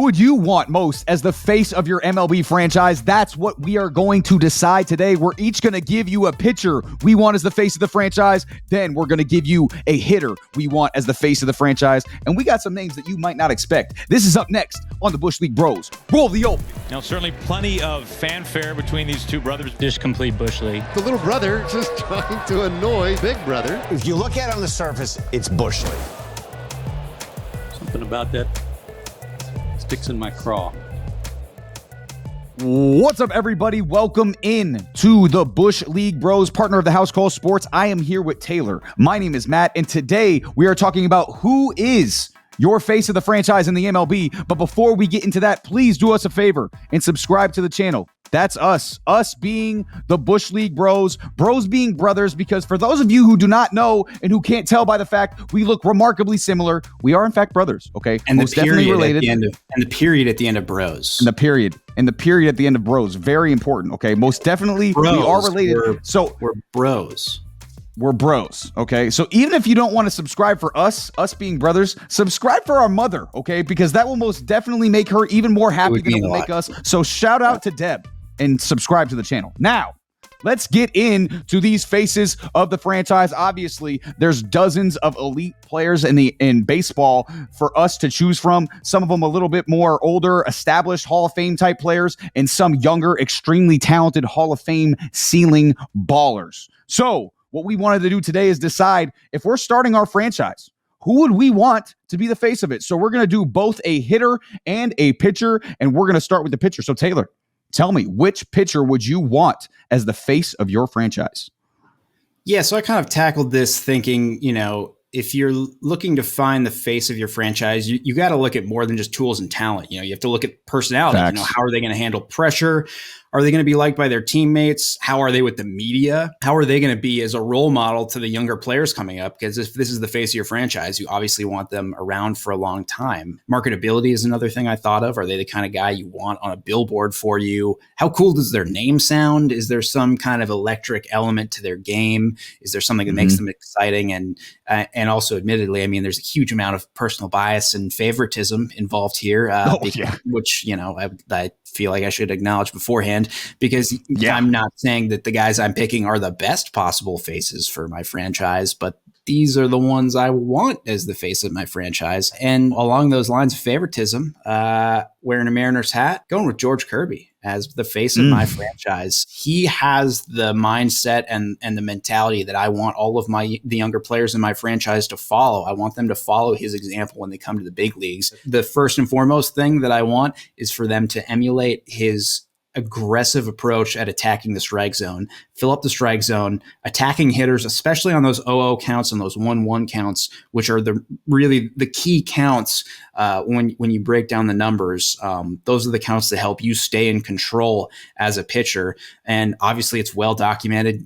would you want most as the face of your MLB franchise? That's what we are going to decide today. We're each going to give you a pitcher we want as the face of the franchise. Then we're going to give you a hitter we want as the face of the franchise. And we got some names that you might not expect. This is up next on the Bush League Bros. Roll the open. Now, certainly plenty of fanfare between these two brothers. Just complete Bush League. The little brother just trying to annoy big brother. If you look at it on the surface, it's Bush League. Something about that sticks in my craw. What's up, everybody? Welcome in to the Bush League Bros, partner of the House Call Sports. I am here with Taylor. My name is Matt, and today we are talking about who is your face of the franchise in the MLB. But before we get into that, please do us a favor and subscribe to the channel. That's us being the Bush League Bros, bros being brothers, because for those of you who do not know and who can't tell by the fact we look remarkably similar, we are in fact brothers, okay? And most the period definitely related. the period at the end of bros. And the period at the end of bros, very important, okay? Most definitely bros, we are related. We're bros. We're bros, okay? So even if you don't want to subscribe for us being brothers, subscribe for our mother, okay? Because that will most definitely make her even more happy than it will make us. So shout out to Deb and subscribe to the channel. Now, let's get into these faces of the franchise. Obviously, there's dozens of elite players in baseball for us to choose from. Some of them a little bit more older, established Hall of Fame type players, and some younger, extremely talented Hall of Fame ceiling ballers. So what we wanted to do today is decide if we're starting our franchise, who would we want to be the face of it? So we're going to do both a hitter and a pitcher, and we're going to start with the pitcher. So Taylor, tell me, which pitcher would you want as the face of your franchise? Yeah, so I kind of tackled this thinking, if you're looking to find the face of your franchise, you got to look at more than just tools and talent. You have to look at personality. Facts. How are they going to handle pressure? Are they going to be liked by their teammates? How are they with the media? How are they going to be as a role model to the younger players coming up? Because if this is the face of your franchise, you obviously want them around for a long time. Marketability is another thing I thought of. Are they the kind of guy you want on a billboard for you? How cool does their name sound? Is there some kind of electric element to their game? Is there something that makes them exciting? And also, admittedly, I mean, there's a huge amount of personal bias and favoritism involved here, which, I feel like I should acknowledge beforehand, because I'm not saying that the guys I'm picking are the best possible faces for my franchise, but these are the ones I want as the face of my franchise. And along those lines of favoritism, wearing a Mariners hat, going with George Kirby as the face of my franchise. He has the mindset and the mentality that I want all of the younger players in my franchise to follow. I want them to follow his example when they come to the big leagues. The first and foremost thing that I want is for them to emulate his aggressive approach at attacking the strike zone, fill up the strike zone, attacking hitters, especially on those 0-0 counts and those 1-1 counts, which are really the key counts when you break down the numbers. Those are the counts that help you stay in control as a pitcher. And obviously it's well documented.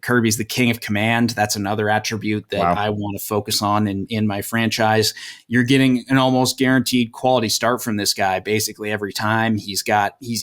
Kirby's the king of command. That's another attribute that I want to focus on in my franchise. You're getting an almost guaranteed quality start from this guy basically every time. He's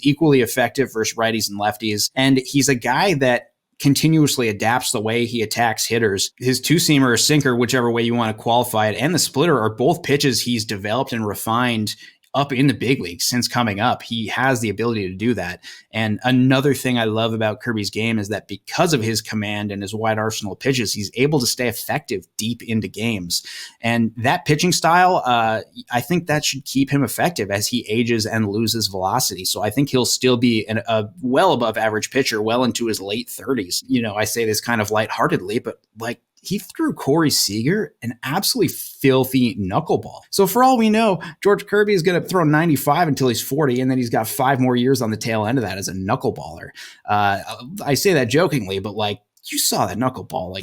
equally effective versus righties and lefties. And he's a guy that continuously adapts the way he attacks hitters. His two-seamer or sinker, whichever way you want to qualify it, and the splitter are both pitches he's developed and refined up in the big leagues since coming up. He has the ability to do that. And another thing I love about Kirby's game is that because of his command and his wide arsenal of pitches, he's able to stay effective deep into games. And that pitching style, I think that should keep him effective as he ages and loses velocity. So I think he'll still be a well above average pitcher well into his late 30s. I say this kind of lightheartedly, but he threw Corey Seager an absolutely filthy knuckleball. So for all we know, George Kirby is going to throw 95 until he's 40, and then he's got 5 more years on the tail end of that as a knuckleballer. I say that jokingly, but you saw that knuckleball.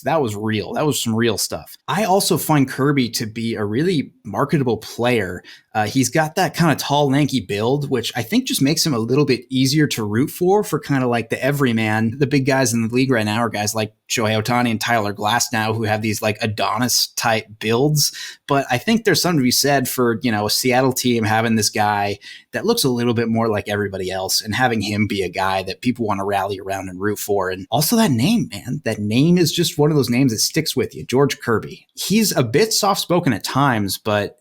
That was real. That was some real stuff. I also find Kirby to be a really marketable player. He's got that kind of tall, lanky build, which I think just makes him a little bit easier to root for kind of like the everyman. The big guys in the league right now are guys like Shohei Ohtani and Tyler Glass now, who have these Adonis type builds. But I think there's something to be said for, a Seattle team having this guy that looks a little bit more like everybody else and having him be a guy that people want to rally around and root for. And also that name, man, that name is just one of those names that sticks with you. George Kirby. He's a bit soft-spoken at times, but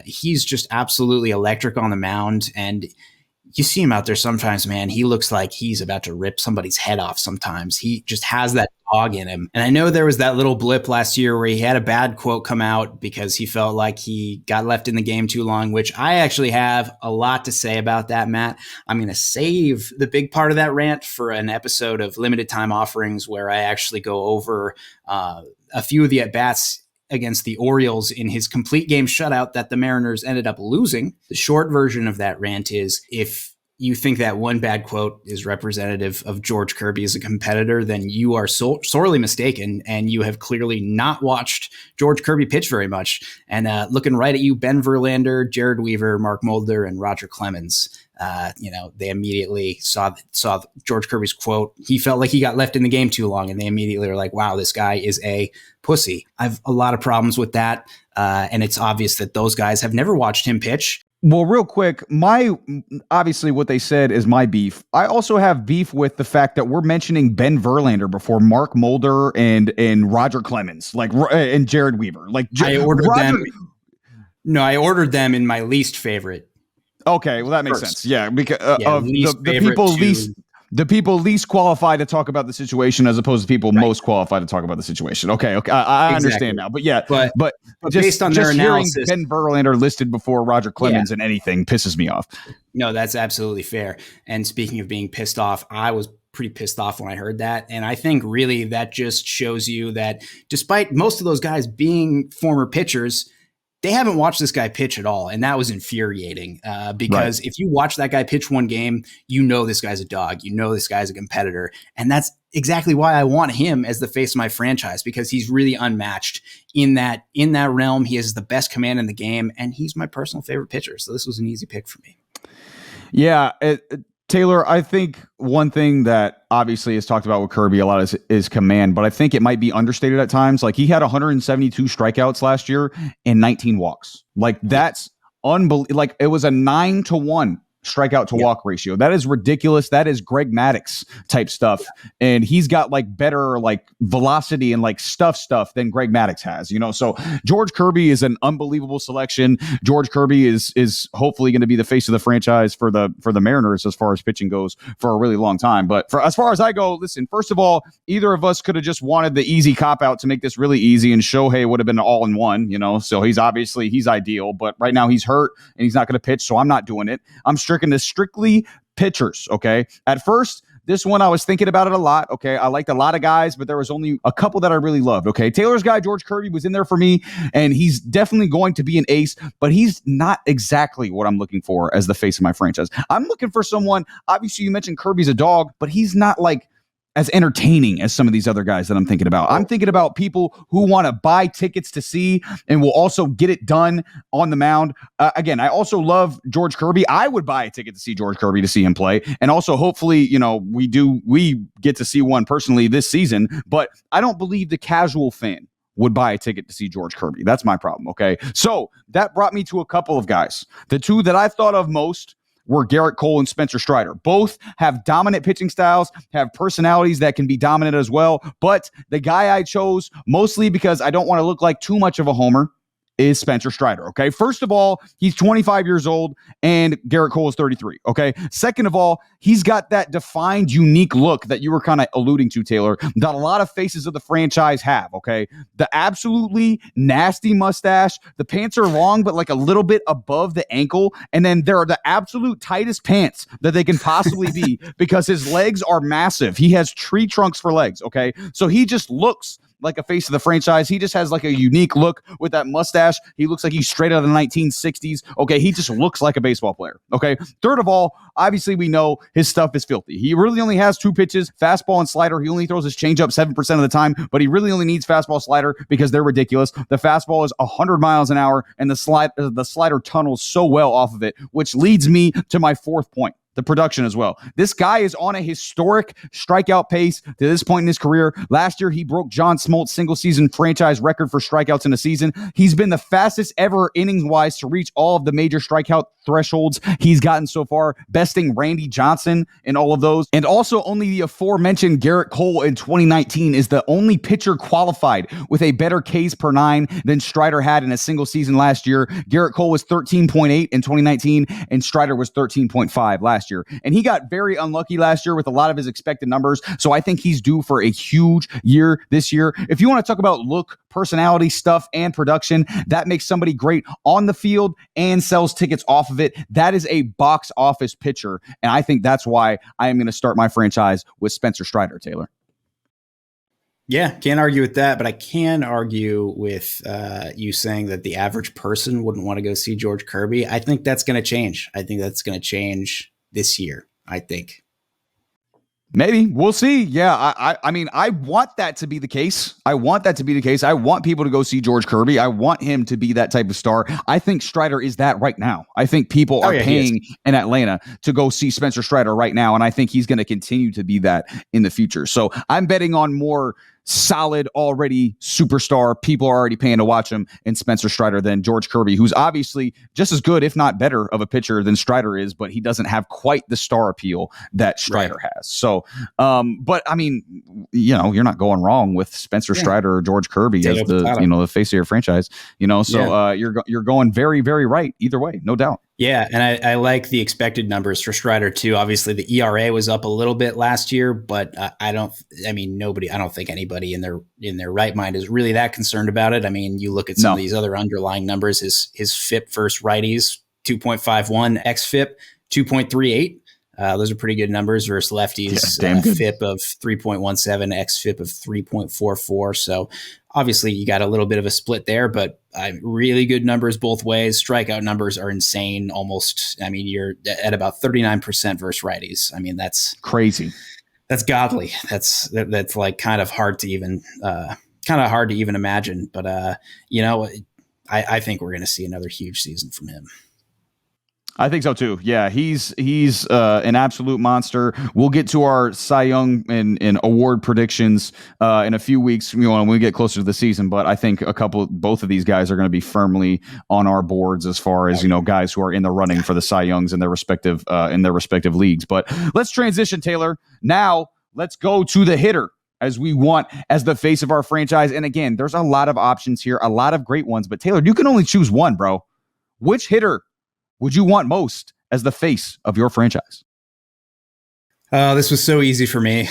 he's just absolutely electric on the mound. And you see him out there sometimes, man, he looks like he's about to rip somebody's head off sometimes. He just has that dog in him. And I know there was that little blip last year where he had a bad quote come out because he felt like he got left in the game too long, which I actually have a lot to say about that, Matt. I'm going to save the big part of that rant for an episode of Limited Time Offerings where I actually go over a few of the at-bats against the Orioles in his complete game shutout that the Mariners ended up losing. The short version of that rant is, if you think that one bad quote is representative of George Kirby as a competitor, then you are sorely mistaken, and you have clearly not watched George Kirby pitch very much. And looking right at you, Ben Verlander, Jared Weaver, Mark Mulder, and Roger Clemens, they immediately saw George Kirby's quote. He felt like he got left in the game too long, and they immediately were like, wow, this guy is a pussy. I have a lot of problems with that. And it's obvious that those guys have never watched him pitch. Well, real quick, obviously what they said is my beef. I also have beef with the fact that we're mentioning Ben Verlander before Mark Mulder and Roger Clemens, and Jared Weaver. I ordered them in my least favorite. Okay, well that makes sense. Yeah, because of the people least qualified to talk about the situation as opposed to people most qualified to talk about the situation. Okay, I understand now. But yeah, but just, based on their analysis, Ben Verlander listed before Roger Clemens and anything pisses me off. No, that's absolutely fair. And speaking of being pissed off, I was pretty pissed off when I heard that. And I think really that just shows you that despite most of those guys being former pitchers, they haven't watched this guy pitch at all. And that was infuriating because if you watch that guy pitch one game, you know this guy's a dog. You know this guy's a competitor. And that's exactly why I want him as the face of my franchise, because he's really unmatched in that realm. He has the best command in the game, and he's my personal favorite pitcher. So this was an easy pick for me. Yeah, Taylor, I think one thing that obviously is talked about with Kirby a lot is command, but I think it might be understated at times. Like, he had 172 strikeouts last year and 19 walks. Like, that's unbelievable. Like, it was a 9-to-1 strikeout to walk ratio. That is ridiculous. That is Greg Maddux type stuff. And he's got better velocity and stuff than Greg Maddux has, So George Kirby is an unbelievable selection. George Kirby is hopefully going to be the face of the franchise for the Mariners as far as pitching goes for a really long time. But as far as I go, listen, first of all, either of us could have just wanted the easy cop out to make this really easy, and Shohei would have been all in one, So he's ideal, but right now he's hurt and he's not going to pitch. So I'm not doing it. I'm strictly pitchers. Okay. At first, this one, I was thinking about it a lot. Okay. I liked a lot of guys, but there was only a couple that I really loved. Okay. Taylor's guy, George Kirby, was in there for me, and he's definitely going to be an ace, but he's not exactly what I'm looking for as the face of my franchise. I'm looking for someone, obviously you mentioned Kirby's a dog, but he's not as entertaining as some of these other guys that I'm thinking about. I'm thinking about people who want to buy tickets to see and will also get it done on the mound. Again, I also love George Kirby. I would buy a ticket to see George Kirby, to see him play. And also, hopefully, we get to see one personally this season, but I don't believe the casual fan would buy a ticket to see George Kirby. That's my problem. Okay. So that brought me to a couple of guys. The two that I thought of most were Gerrit Cole and Spencer Strider. Both have dominant pitching styles, have personalities that can be dominant as well. But the guy I chose, mostly because I don't want to look like too much of a homer, is Spencer Strider. Okay. First of all, he's 25 years old and Gerrit Cole is 33. Okay. Second of all, he's got that defined, unique look that you were kind of alluding to, Taylor, that a lot of faces of the franchise have. Okay. The absolutely nasty mustache. The pants are long, but a little bit above the ankle. And then there are the absolute tightest pants that they can possibly be because his legs are massive. He has tree trunks for legs. Okay. So he just looks like a face of the franchise. He just has a unique look with that mustache. He looks like he's straight out of the 1960s. Okay. He just looks like a baseball player. Okay. Third of all, obviously we know his stuff is filthy. He really only has two pitches, fastball and slider. He only throws his changeup 7% of the time, but he really only needs fastball, slider because they're ridiculous. The fastball is 100 miles an hour and the slider tunnels so well off of it, which leads me to my fourth point. the production as well. This guy is on a historic strikeout pace to this point in his career. Last year, he broke John Smolt's single-season franchise record for strikeouts in a season. He's been the fastest ever innings-wise to reach all of the major strikeout thresholds he's gotten so far, besting Randy Johnson in all of those. And also only the aforementioned Gerrit Cole in 2019 is the only pitcher qualified with a better Ks per nine than Strider had in a single season last year. Gerrit Cole was 13.8 in 2019, and Strider was 13.5 last year. And he got very unlucky last year with a lot of his expected numbers. So I think he's due for a huge year this year. If you want to talk about look, personality stuff, and production, that makes somebody great on the field and sells tickets off of it. That is a box office pitcher. And I think that's why I am going to start my franchise with Spencer Strider, Taylor. Yeah, can't argue with that, but I can argue with you saying that the average person wouldn't want to go see George Kirby. I think that's going to change. I think that's going to change this year, I think. Maybe. We'll see. Yeah, I mean, I want that to be the case. I want people to go see George Kirby. I want him to be that type of star. I think Strider is that right now. I think people are paying in Atlanta to go see Spencer Strider right now, and I think he's going to continue to be that in the future. So I'm betting on more solid, already superstar. People are already paying to watch him in Spencer Strider than George Kirby, who's obviously just as good, if not better, of a pitcher than Strider is, but he doesn't have quite the star appeal that Strider has. So, but I mean, you're not going wrong with Spencer Strider or George Kirby as the face of your franchise. So you're going very, very right either way, no doubt. Yeah, and I like the expected numbers for Strider too. Obviously, the ERA was up a little bit last year, but I don't think anybody in their right mind is really that concerned about it. I mean, you look at some of these other underlying numbers. His FIP versus righties, 2.51, xFIP 2.38. Those are pretty good numbers versus lefties. FIP of 3.17, xFIP of 3.44. So obviously you got a little bit of a split there, but really good numbers both ways. Strikeout numbers are insane. You're at about 39% versus righties. I mean, that's crazy. That's godly. That's like kind of hard to even imagine. But I think we're going to see another huge season from him. I think so too. Yeah, he's an absolute monster. We'll get to our Cy Young and award predictions in a few weeks. When we get closer to the season, but I think both of these guys are going to be firmly on our boards as far as guys who are in the running for the Cy Youngs in their respective leagues. But let's transition, Taylor. Now let's go to the hitter as we want as the face of our franchise. And again, there's a lot of options here, a lot of great ones. But Taylor, you can only choose one, bro. Which hitter would you want most as the face of your franchise? This was so easy for me.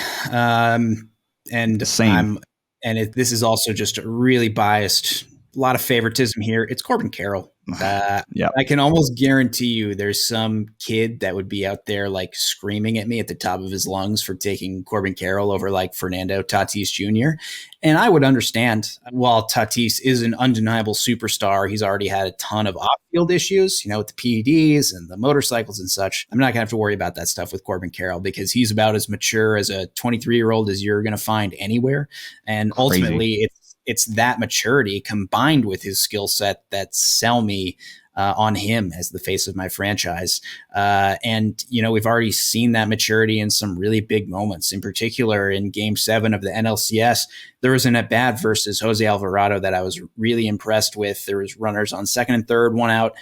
Same. This is also just a really biased, a lot of favoritism here. It's Corbin Carroll. I can almost guarantee you there's some kid that would be out there like screaming at me at the top of his lungs for taking Corbin Carroll over like Fernando Tatis Jr. And I would understand, while Tatis is an undeniable superstar, he's already had a ton of off-field issues, with the PEDs and the motorcycles and such. I'm not going to have to worry about that stuff with Corbin Carroll because he's about as mature as a 23-year-old as you're going to find anywhere. And ultimately, it's that maturity combined with his skill set that sell me on him as the face of my franchise. We've already seen that maturity in some really big moments. In particular, in Game 7 of the NLCS, there was an at-bat versus Jose Alvarado that I was really impressed with. There was runners on second and third, one out.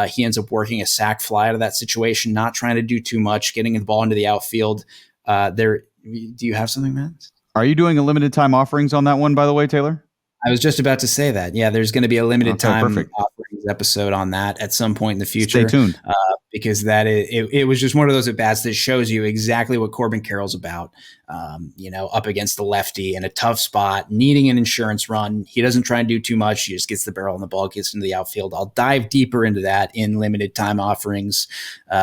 He ends up working a sac fly out of that situation, not trying to do too much, getting the ball into the outfield. Do you have something, man? Are you doing a limited time offerings on that one, by the way, Taylor? I was just about to say that. Yeah, there's going to be a limited time offerings episode on that at some point in the future. Stay tuned. Because it was just one of those at-bats that shows you exactly what Corbin Carroll's about. Up against the lefty in a tough spot, needing an insurance run. He doesn't try and do too much. He just gets the barrel and the ball gets into the outfield. I'll dive deeper into that in limited time offerings,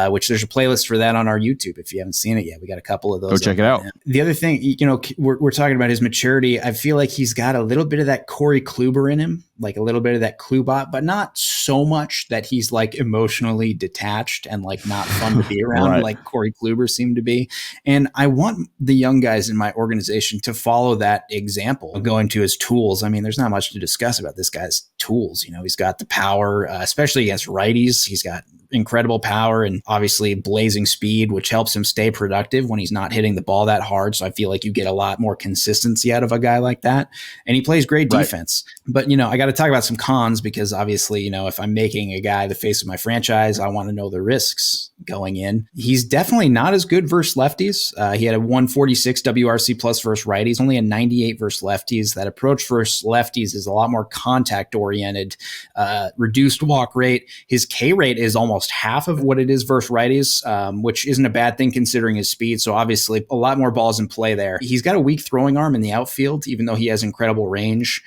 which there's a playlist for that on our YouTube. If you haven't seen it yet, we got a couple of those. Go check it out. The other thing, we're talking about his maturity. I feel like he's got a little bit of that Corey Kluber in him, like a little bit of that Klubot, but not so much that he's like emotionally detached and like not fun to be around like Corey Kluber seemed to be. And I want the young guys in my organization to follow that example, going to his tools. I mean, there's not much to discuss about this guy's tools. He's got the power, especially against righties. He's got incredible power and obviously blazing speed, which helps him stay productive when he's not hitting the ball that hard. So I feel like you get a lot more consistency out of a guy like that. And he plays great defense. But, I got to talk about some cons because obviously, if I'm making a guy the face of my franchise, I want to know the risks going in. He's definitely not as good versus lefties. He had a 146 WRC plus versus righties, only a 98 versus lefties. That approach versus lefties is a lot more contact oriented, reduced walk rate. His K rate is almost half of what it is versus righties, which isn't a bad thing considering his speed. So obviously a lot more balls in play there. He's got a weak throwing arm in the outfield, even though he has incredible range.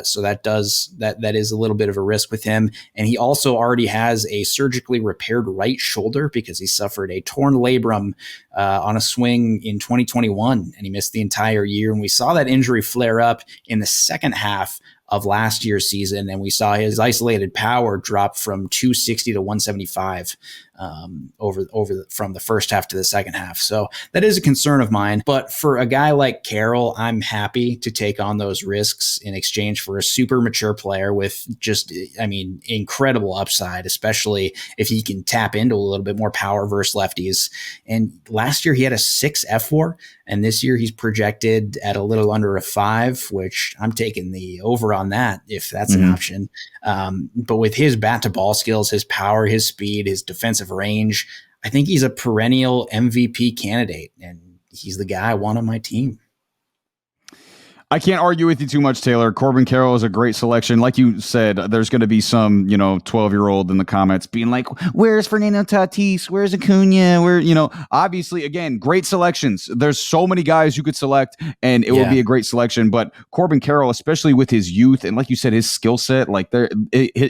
So that is a little bit of a risk with him. And he also already has a surgically repaired right shoulder because he suffered a torn labrum on a swing in 2021, and he missed the entire year. And we saw that injury flare up in the second half of last year's season, and we saw his isolated power drop from 260 to 175 from the first half to the second half. So that is a concern of mine. But for a guy like Carroll, I'm happy to take on those risks in exchange for a super mature player with just, incredible upside, especially if he can tap into a little bit more power versus lefties. And last year he had a 6 F4, and this year he's projected at a little under a 5, which I'm taking the over on that if that's an option. But with his bat to ball skills, his power, his speed, his defensive range, I think he's a perennial MVP candidate, and he's the guy I want on my team. I can't argue with you too much, Taylor. Corbin Carroll is a great selection. Like you said, there's going to be some, 12-year-old in the comments being like, where's Fernando Tatis? Where's Acuña? Obviously, again, great selections. There's so many guys you could select, and it will be a great selection. But Corbin Carroll, especially with his youth and, like you said, his skill set,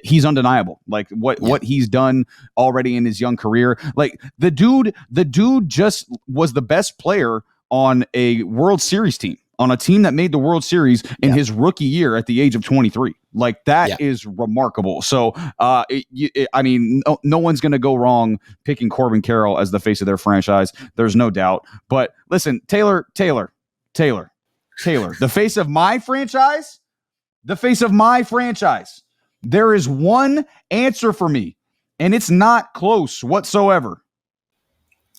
he's undeniable. Like what he's done already in his young career. Like the dude just was the best player on a World Series team, on a team that made the World Series in his rookie year at the age of 23. Like that is remarkable. So, no one's going to go wrong picking Corbin Carroll as the face of their franchise. There's no doubt. But listen, Taylor, the face of my franchise, there is one answer for me, and it's not close whatsoever.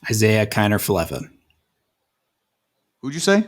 Isaiah Kiner-Falefa. Who'd you say?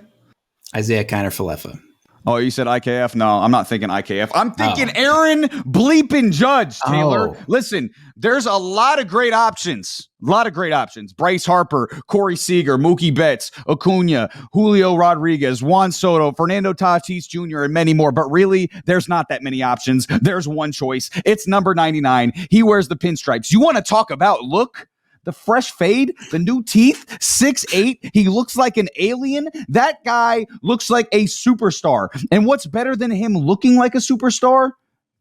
Isaiah Kiner-Falefa. Oh, you said IKF? No, I'm not thinking IKF. I'm thinking Aaron bleeping Judge, Taylor. Listen, there's a lot of great options. Bryce Harper, Corey Seager, Mookie Betts, Acuña, Julio Rodriguez, Juan Soto, Fernando Tatis Jr., and many more. But really, there's not that many options. There's one choice. It's number 99. He wears the pinstripes. You want to talk about look? The fresh fade, the new teeth, 6'8". He looks like an alien. That guy looks like a superstar. And what's better than him looking like a superstar?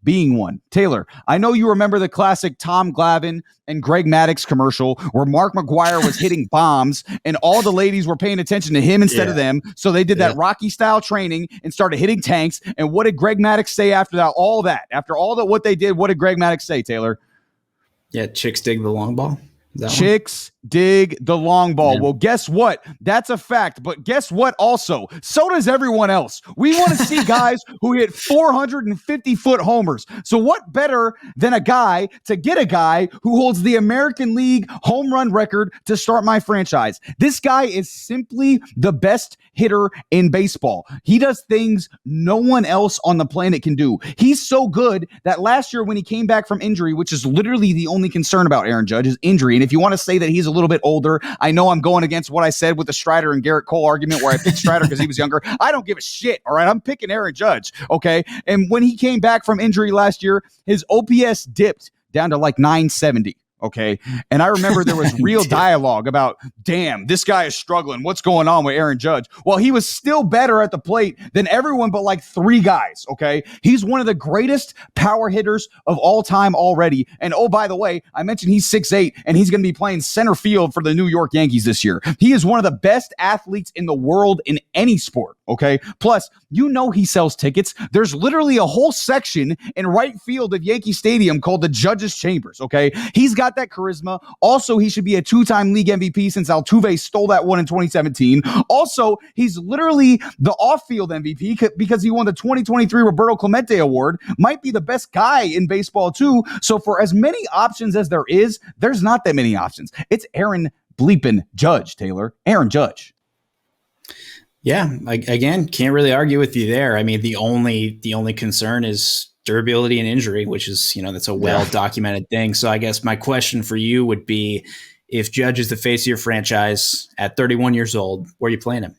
Being one. Taylor, I know you remember the classic Tom Glavine and Greg Maddux commercial where Mark McGwire was hitting bombs and all the ladies were paying attention to him instead of them. So they did that Rocky style training and started hitting tanks. And what did Greg Maddux say after that? After all that, what they did, what did Greg Maddux say, Taylor? Yeah, chicks dig the long ball. Chicks dig the long ball. Yeah. Well, guess what? That's a fact. But guess what also? So does everyone else. We want to see guys who hit 450-foot homers. So what better than a guy who holds the American League home run record to start my franchise? This guy is simply the best hitter in baseball. He does things no one else on the planet can do. He's so good that last year when he came back from injury, which is literally the only concern about Aaron Judge is injury. And if you want to say that he's a little bit older, I know I'm going against what I said with the Strider and Gerrit Cole argument where I picked Strider because he was younger. I don't give a shit. All right. I'm picking Aaron Judge. Okay. And when he came back from injury last year, his OPS dipped down to like 970. Okay. And I remember there was real dialogue about, damn, this guy is struggling. What's going on with Aaron Judge? Well, he was still better at the plate than everyone but like 3 guys. Okay. He's one of the greatest power hitters of all time already. And oh, by the way, I mentioned he's 6'8", and he's going to be playing center field for the New York Yankees this year. He is one of the best athletes in the world in any sport. Okay. Plus, he sells tickets. There's literally a whole section in right field of Yankee Stadium called the Judge's Chambers. Okay. He's got got that charisma. Also, he should be a 2-time league MVP since Altuve stole that one in 2017. Also, he's literally the off-field MVP because he won the 2023 Roberto Clemente Award. Might be the best guy in baseball too. So for as many options as there is, there's not that many options. It's Aaron bleeping Judge, Taylor. Aaron Judge. Yeah, again, can't really argue with you there. I mean, the only concern is durability and injury, which is, that's a well-documented thing. So I guess my question for you would be, if Judge is the face of your franchise at 31 years old, where are you playing him?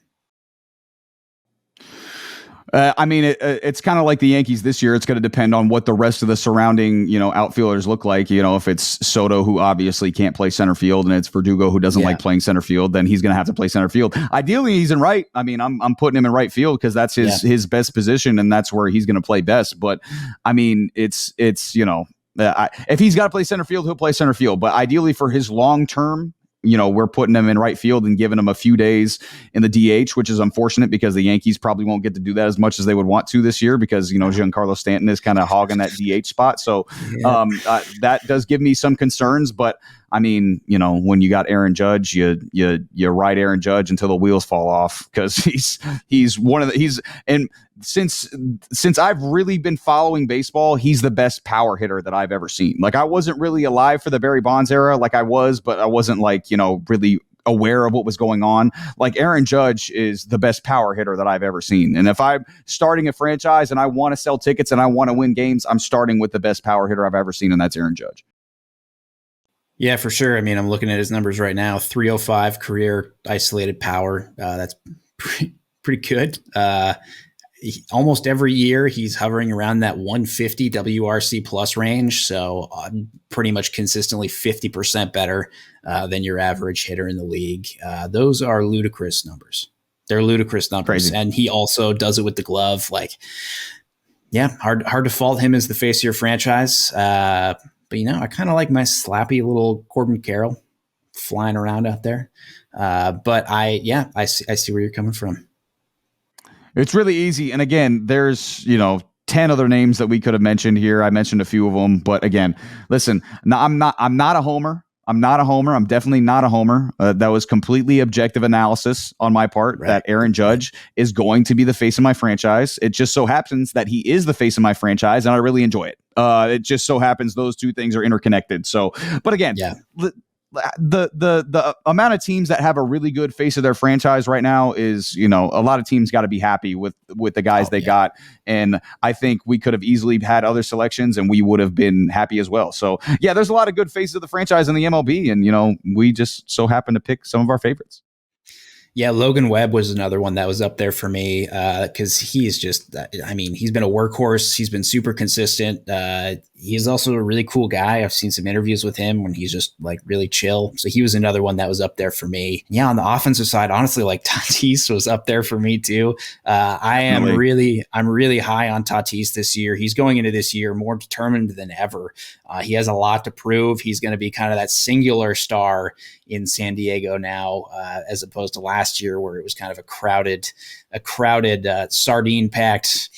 It's kind of like the Yankees this year. It's going to depend on what the rest of the surrounding, outfielders look like. If it's Soto, who obviously can't play center field, and it's Verdugo, who doesn't like playing center field, then he's going to have to play center field. Ideally, he's in right. I mean, I'm putting him in right field because that's his best position, and that's where he's going to play best. But I mean, it's if he's got to play center field, he'll play center field. But ideally, for his long term, we're putting him in right field and giving him a few days in the DH, which is unfortunate because the Yankees probably won't get to do that as much as they would want to this year because, Giancarlo Stanton is kind of hogging that DH spot. So that does give me some concerns. But I mean, when you got Aaron Judge, you ride Aaron Judge until the wheels fall off because since I've really been following baseball, he's the best power hitter that I've ever seen. Like, I wasn't really alive for the Barry Bonds era, like I was, but I wasn't really aware of what was going on. Like, Aaron Judge is the best power hitter that I've ever seen. And if I'm starting a franchise and I want to sell tickets and I want to win games, I'm starting with the best power hitter I've ever seen, and that's Aaron Judge. Yeah, for sure. I mean, I'm looking at his numbers right now. 305 career isolated power. That's pretty good. Almost every year he's hovering around that 150 WRC plus range. So pretty much consistently 50% better than your average hitter in the league. Those are ludicrous numbers. They're ludicrous numbers. Crazy. And he also does it with the glove. Hard to fault him as the face of your franchise. But, I kind of like my slappy little Corbin Carroll flying around out there. But I see where you're coming from. It's really easy. And again, there's, 10 other names that we could have mentioned here. I mentioned a few of them. But again, listen, I'm not a homer. I'm definitely not a homer. That was completely objective analysis on my part, that Aaron Judge is going to be the face of my franchise. It just so happens that he is the face of my franchise, and I really enjoy it. It just so happens those two things are interconnected. So, but again, the amount of teams that have a really good face of their franchise right now is, a lot of teams got to be happy with the guys they got. And I think we could have easily had other selections and we would have been happy as well. So yeah, there's a lot of good faces of the franchise in the MLB, and, we just so happen to pick some of our favorites. Yeah, Logan Webb was another one that was up there for me because he's just, he's been a workhorse. He's been super consistent. He's also a really cool guy. I've seen some interviews with him when he's just really chill. So he was another one that was up there for me. Yeah, on the offensive side, honestly, Tatis was up there for me too. I'm really high on Tatis this year. He's going into this year more determined than ever. He has a lot to prove. He's going to be kind of that singular star in San Diego now, as opposed to last year where it was kind of a crowded sardine-packed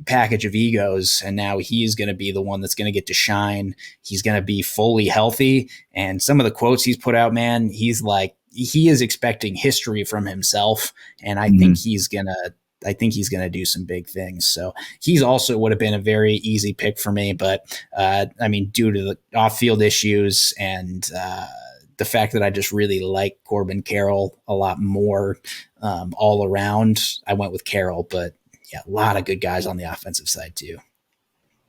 package of egos, and now he's going to be the one that's going to get to shine. He's going to be fully healthy, and some of the quotes he's put out, man, he is expecting history from himself, and I think he's going to do some big things. So he's also would have been a very easy pick for me, but due to the off-field issues and the fact that I just really like Corbin Carroll a lot more all around, I went with Carroll, but yeah, a lot of good guys on the offensive side too.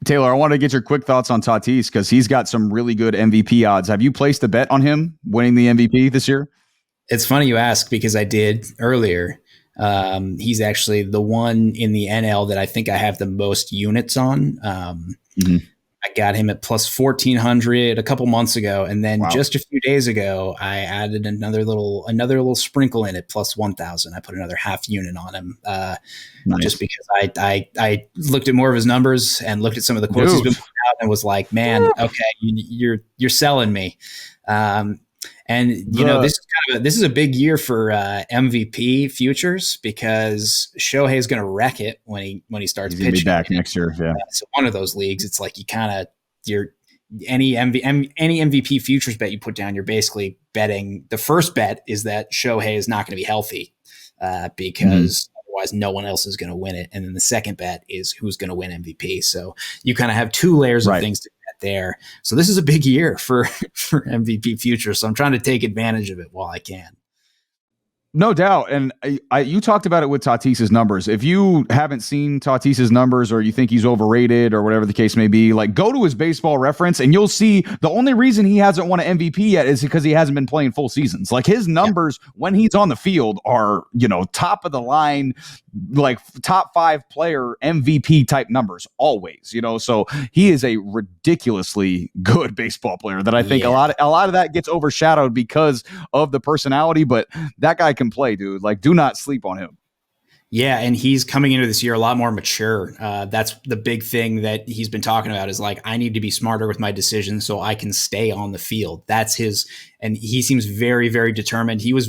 Taylor, I want to get your quick thoughts on Tatis because he's got some really good MVP odds. Have you placed a bet on him winning the MVP this year? It's funny you ask because I did earlier. He's actually the one in the NL that I think I have the most units on. I got him at plus 1,400 a couple months ago, and then just a few days ago, I added another little sprinkle in at plus 1,000. I put another half unit on him, just because I looked at more of his numbers and looked at some of the quotes he's been putting out and was like, man, okay, you're selling me. This is a big year for MVP futures because Shohei is going to wreck it when he starts pitching. He's going to be back next year. Yeah. So one of those leagues, it's like you any MVP futures bet you put down, you're basically betting. The first bet is that Shohei is not going to be healthy because otherwise no one else is going to win it. And then the second bet is who's going to win MVP. So you kind of have two layers of things to bet there. So this is a big year for MVP futures. So I'm trying to take advantage of it while I can. No doubt. And you talked about it with Tatis's numbers. If you haven't seen Tatis's numbers or you think he's overrated or whatever the case may be, like go to his baseball reference and you'll see the only reason he hasn't won an MVP yet is because he hasn't been playing full seasons. Like his numbers when he's on the field are, top of the line, like top 5 player MVP type numbers always, so he is a ridiculously good baseball player that I think a lot of that gets overshadowed because of the personality, but that guy can play, dude. Like, do not sleep on him. Yeah, and he's coming into this year a lot more mature. That's the big thing that he's been talking about is like, I need to be smarter with my decisions so I can stay on the field. That's his, and he seems very, very determined. He was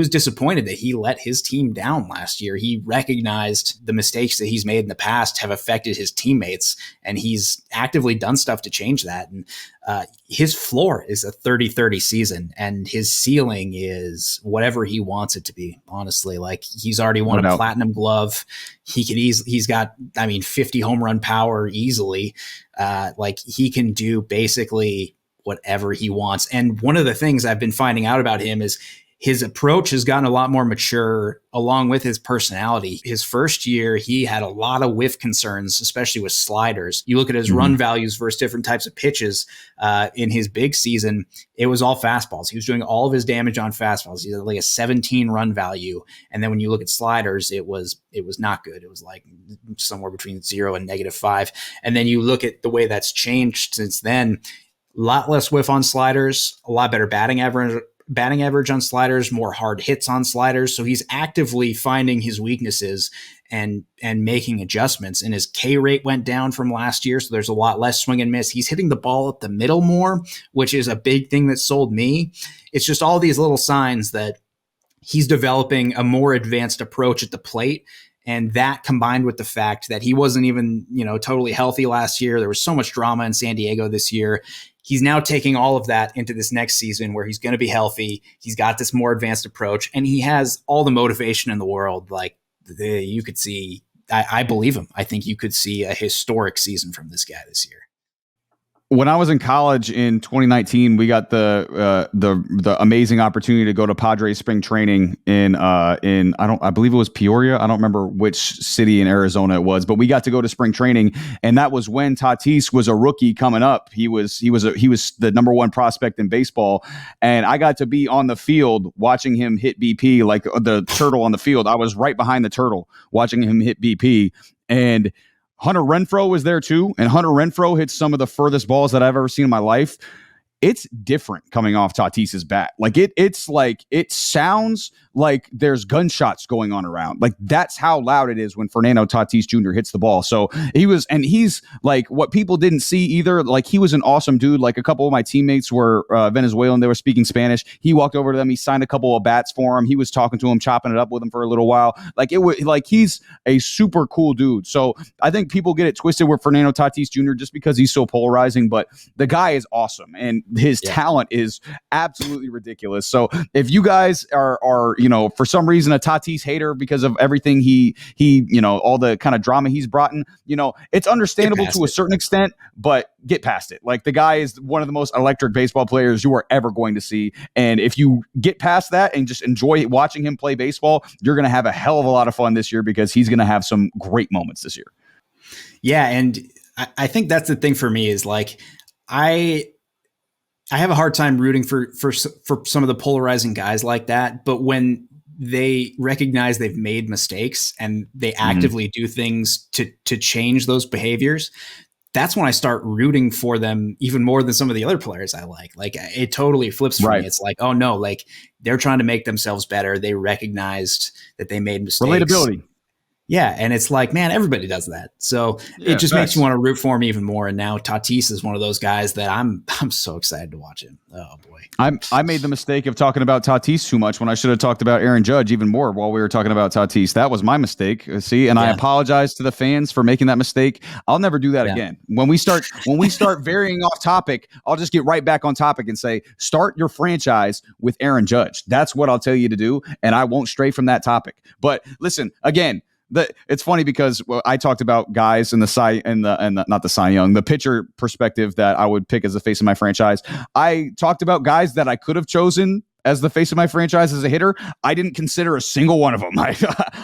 disappointed that he let his team down last year. He recognized the mistakes that he's made in the past have affected his teammates, and he's actively done stuff to change that. And his floor is a 30-30 season, and his ceiling is whatever he wants it to be. Honestly, like he's already won a platinum glove. He's got 50 home run power easily. Like he can do basically whatever he wants. And one of the things I've been finding out about him is his approach has gotten a lot more mature along with his personality. His first year, he had a lot of whiff concerns, especially with sliders. You look at his run values versus different types of pitches in his big season, it was all fastballs. He was doing all of his damage on fastballs. He had like a 17 run value. And then when you look at sliders, it was not good. It was like somewhere between 0 and -5. And then you look at the way that's changed since then, a lot less whiff on sliders, a lot better batting average on sliders, more hard hits on sliders. So he's actively finding his weaknesses and making adjustments. And his K rate went down from last year. So there's a lot less swing and miss. He's hitting the ball at the middle more, which is a big thing that sold me. It's just all these little signs that he's developing a more advanced approach at the plate. And that combined with the fact that he wasn't even, totally healthy last year. There was so much drama in San Diego this year. He's now taking all of that into this next season where he's going to be healthy. He's got this more advanced approach, and he has all the motivation in the world. Like you could see, I believe him. I think you could see a historic season from this guy this year. When I was in college in 2019, we got the amazing opportunity to go to Padres spring training in I believe it was Peoria. I don't remember which city in Arizona it was, but we got to go to spring training, and that was when Tatis was a rookie coming up. He was the number 1 prospect in baseball, and I got to be on the field watching him hit BP like the turtle on the field. I was right behind the turtle watching him hit BP, and Hunter Renfroe was there too, and Hunter Renfroe hits some of the furthest balls that I've ever seen in my life. It's different coming off Tatis's bat. Like it sounds like there's gunshots going on around. Like that's how loud it is when Fernando Tatis Jr. hits the ball. So he's like what people didn't see either. Like he was an awesome dude. Like a couple of my teammates were Venezuelan. They were speaking Spanish. He walked over to them. He signed a couple of bats for him. He was talking to him, chopping it up with him for a little while. Like it was like he's a super cool dude. So I think people get it twisted with Fernando Tatis Jr. just because he's so polarizing, but the guy is awesome and his talent is absolutely ridiculous. So if you guys are for some reason a Tatis hater because of everything he all the kind of drama he's brought in, it's understandable to a certain extent, but get past it. Like the guy is one of the most electric baseball players you are ever going to see. And if you get past that and just enjoy watching him play baseball, you're going to have a hell of a lot of fun this year because he's going to have some great moments this year. Yeah. And I think that's the thing for me is like, I have a hard time rooting for some of the polarizing guys like that. But when they recognize they've made mistakes and they actively do things to change those behaviors, that's when I start rooting for them even more than some of the other players I like. Like it totally flips for me. It's like, oh no, like they're trying to make themselves better. They recognized that they made mistakes. Relatability. Yeah, and it's like, man, everybody does that. So it just makes you want to root for him even more. And now Tatis is one of those guys that I'm so excited to watch him. Oh boy, I made the mistake of talking about Tatis too much when I should have talked about Aaron Judge even more while we were talking about Tatis. That was my mistake. See, and I apologize to the fans for making that mistake. I'll never do that again. When we start varying off topic, I'll just get right back on topic and say, start your franchise with Aaron Judge. That's what I'll tell you to do, and I won't stray from that topic. But listen, again. It's funny because I talked about guys in the pitcher perspective that I would pick as the face of my franchise. I talked about guys that I could have chosen as the face of my franchise as a hitter. I didn't consider a single one of them.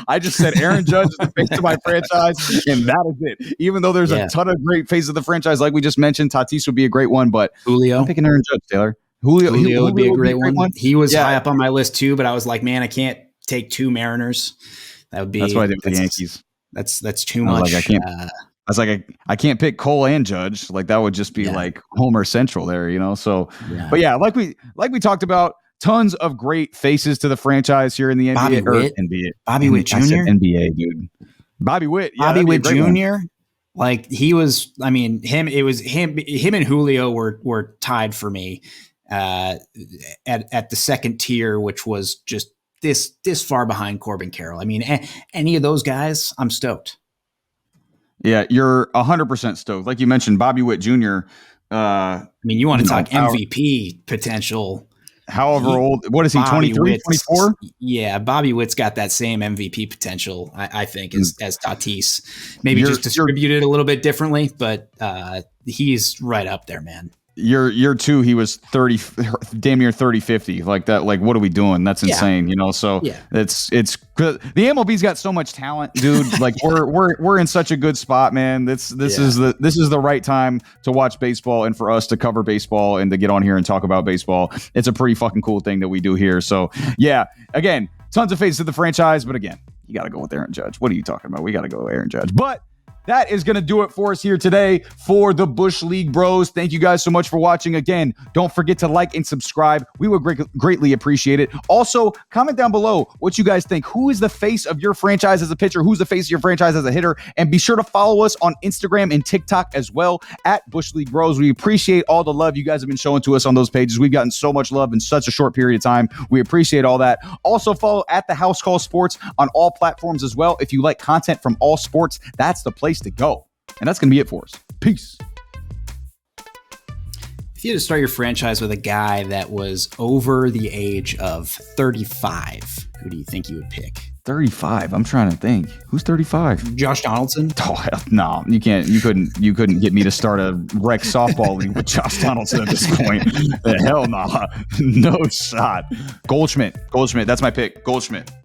I just said Aaron Judge is the face of my franchise, and that is it. Even though there's a ton of great faces of the franchise, like we just mentioned, Tatis would be a great one, but Julio, I'm picking Aaron Judge, Taylor. Julio would be a great one. He was high up on my list too, but I was like, man, I can't take two Mariners. That would be. That's why I did with the Yankees. That's too much. I can't pick Cole and Judge. Like that would just be like Homer Central there, you know. So, but yeah, like we talked about, tons of great faces to the franchise here in the NBA. Bobby Witt Jr. NBA, dude. Bobby Witt. Yeah, Bobby Witt Jr. Like he was. I mean, him and Julio were tied for me at the second tier, which was just this far behind Corbin Carroll. I mean, any of those guys, I'm stoked. Yeah, you're 100% stoked. Like you mentioned, Bobby Witt Jr. I mean, you want to talk MVP potential. However old, what is he, 23, 24? Yeah, Bobby Witt's got that same MVP potential, I think, as Tatis. Maybe just distributed a little bit differently, but he's right up there, man. Year two, he was 30, damn near 30-50. Like that. Like, what are we doing? That's insane, you know. So it's the MLB's got so much talent, dude. Like we're in such a good spot, man. This is the right time to watch baseball and for us to cover baseball and to get on here and talk about baseball. It's a pretty fucking cool thing that we do here. So yeah, again, tons of faces to the franchise, but again, you got to go with Aaron Judge. What are you talking about? We got to go with Aaron Judge, but. That is going to do it for us here today for the Bush League Bros. Thank you guys so much for watching. Again, don't forget to like and subscribe. We would greatly appreciate it. Also, comment down below what you guys think. Who is the face of your franchise as a pitcher? Who's the face of your franchise as a hitter? And be sure to follow us on Instagram and TikTok as well at Bush League Bros. We appreciate all the love you guys have been showing to us on those pages. We've gotten so much love in such a short period of time. We appreciate all that. Also, follow at the House Call Sports on all platforms as well. If you like content from all sports, that's the place to go. And that's going to be it for us. Peace. If you had to start your franchise with a guy that was over the age of 35, who do you think you would pick? 35. I'm trying to think. Who's 35? Josh Donaldson? Oh, hell, no, you can't. You couldn't get me to start a rec softball league with Josh Donaldson at this point. Hell no. No shot. Goldschmidt. That's my pick. Goldschmidt.